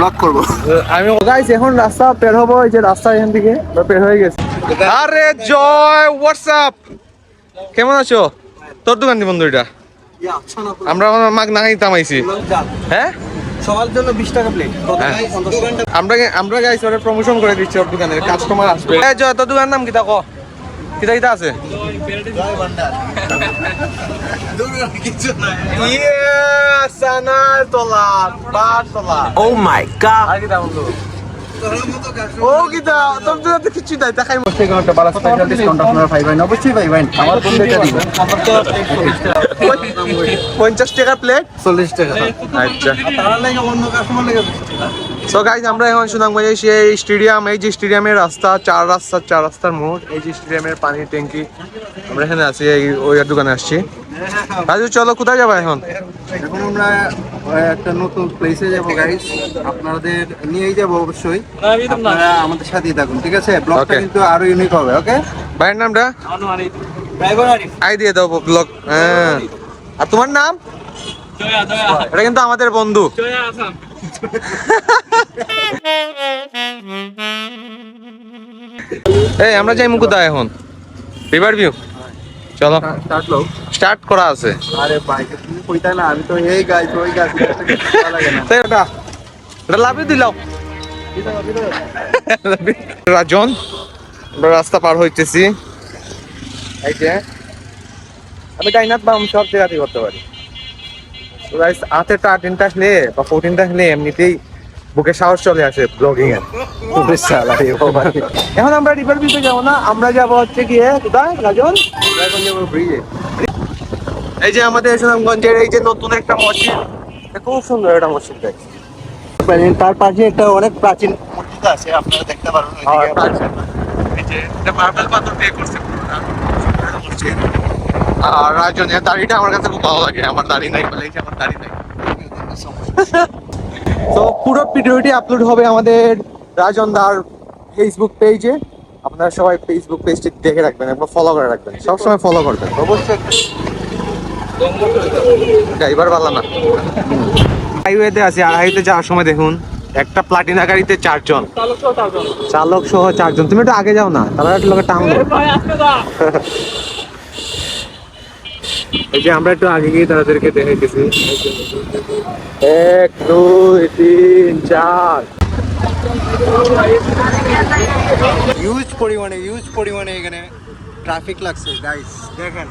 Blog করব। আমি guys এখন রাস্তা বের হবো, এই যে রাস্তা এখান থেকে বের হয়ে গেছে। আরে জয়, হোয়াটসঅ্যাপ, কেমন আছো? তোর দোকান দি বন্ধু এটা, আমরা মাগ না খাইতাম আইছি। হ্যাঁ সবার জন্য 20 টাকা প্লেট। আমরা গাইস ওরে প্রমোশন করে দিচ্ছি, ওর দোকানের কাস্টমার আসবে। এই জয়, তোর দোকানের নাম কিটা ক? কিটা কিটা আছে? জয় ভান্ডার। দূর কিছু নাই। সানার তোলা, বার তোলা। ও মাই গড। আর কিটা বন্ধু? ও কিটা, তোর দোকানে কিছু নাই, দেখাই মস্তে কোন একটা বালা স্পেশাল ডিসকাউন্ট আপনারা পাইবেন, অবশ্যই পাইবেন। আমার বন্ধু এটা দিবেন। আমার তো 50 টাকা প্লেট, 40 টাকা। আচ্ছা। তার লাগে অন্য কাস্টমার লাগে 20 টাকা। সো গাইজ আমরা এখন সুনামগঞ্জে সেই স্টেডিয়াম, এই যে স্টেডিয়ামের রাস্তা, চার রাস্তার মোড়, এই যে স্টেডিয়ামের পানির ট্যাঙ্কি, আমরা এখানে আছি, এই ওই দোকানে আসছি। রাজু চলো, কোথায় যাবো এখন? এখন আমরা একটা নতুন প্লেসে যাব গাইস, আপনাদের নিয়েই যাব অবশ্যই। আপনারা আমাদের সাথেই থাকুন, ঠিক আছে? ব্লগটা Okay. কিন্তু আরো ইউনিক হবে। ওকে, ভাইয়ের নামটা ড্রাইভার আরিফ। আই দিয়ে দাও ব্লগ। হ্যাঁ, আর তোমার নাম? এটা কিন্তু আমাদের বন্ধু। এই আমরা যাই কোথায় এখন? রিভার ভিউ, চলো স্টার্ট লো। স্টার্ট করা আছে। আরে ভাই তুমি কইতা না, আমি তো এই গাইস ওই গাইস ভালো লাগে না। তো এটা লাভি দিলাও। রাজন, আমরা রাস্তা পার হইতেছি। এই যে আমি ডাইনাত বাম সব জায়গাতে করতে পারি। গাইস হাতে 13 থাকলে বা 14 থাকলে এমনিতেই বুকে সাহস চলে আসে ব্লগিং এর। এখন আমরা রিভার ভিউতে যাবো না, আমরা যাবো হচ্ছে গিয়ে কোথায় রাজন? ব্রিজে। এই যে আমাদের সুনামগঞ্জের এই যে নতুন একটা মসজিদ, খুব সুন্দর একটা মসজিদ। তার পাশে একটা অনেক প্রাচীন মসজিদ আছে, আপনারা দেখতে পারবেন। এই যে এটা মার্বেল পাথর দিয়ে করছে পুরোটা, মসজিদ। আর রাজনের দাড়িটা আমার কাছে খুব ভালো লাগে, আমার দাড়ি নাই বলে, এই যে আমার দাড়ি নাই। তো পুরো ভিডিওটি আপলোড হবে আমাদের রাজন দার ফেসবুক পেজে। আপনারা সবাই ফেসবুক পেজটি দেখে রাখবেন এবং ফলো করে রাখবেন, সবসময় ফলো করবেন অবশ্যই। ড্রাইভার ভালো না, হাইওয়েতে আছে, আর হাইওয়েতে যাওয়ার সময় দেখুন একটা প্লাটিনা গাড়িতে 4 জন, চালক সহ 4 জন। তুমি একটু আগে যাও না, তারা একটু লোকে টানলো। এই যে আমরা একটু আগে গিয়ে তাদেরকে দেখাইতেছি। 1 2 3 4 হিউজ পরিমাণে এখানে ট্রাফিক লাগছে গাইস, দেখেন।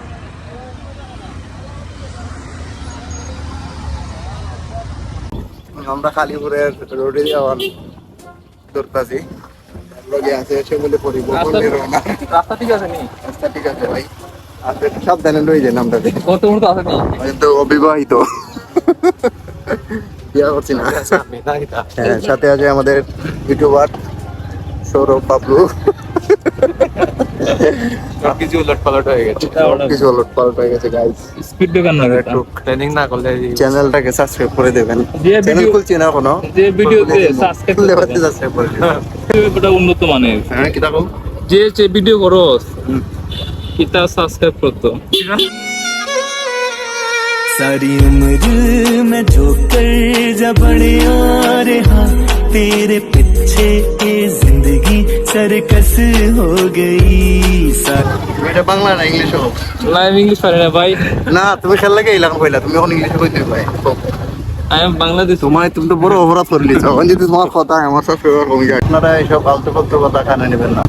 আমরা কালীপুরের রোডে যাওয়ার দরকাছি। লগে আছে সেগুলো পরিবহন না। রাস্তা ঠিক আছে নি? রাস্তা ঠিক আছে ভাই, আপনি সাবধানে লই যান। আমরা কত মুহূর্ত আছে নি? তো অবিবাহিত, বিয়া করছি না। হ্যাঁ, সাথে আছে আমাদের ইউটিউবার সৌরভ বাবলু। কিছু উলটপালট হয়ে গেছে, কিছু উলটপালট হয়ে গেছে গাইস। স্পিড ব্রেকার না, একটু ট্রেনিং না করলে চ্যানেলটাকে সাবস্ক্রাইব করে দেবেন। যে চ্যানেল খুলছি না এখনো, যে ভিডিওতে সাবস্ক্রাইব করে দেবেন। এটা উন্নত মানের। হ্যাঁ, কি দেখো যে ভিডিও করস কিতা সাবস্ক্রাইব করতো। सारी उम्र मैं जो कर जा बड़े आ रहा तेरे पीछे ये जिंदगी सरकस हो गई। এটা বাংলা না ইংলিশ হোক না, আমি ইংলিশ পারি না ভাই। না, তুমি খেল লাগে এইলাম কইলা, তুমি এখন ইংলিশে কইতে ভাই। আমি বাংলাদেশ। তুমি তো বড় অপরাধ করলি, তখন যদি তোমার কথা আমার সাথে আপনারা এইসব ফালতু কথা কানে নেবেন না।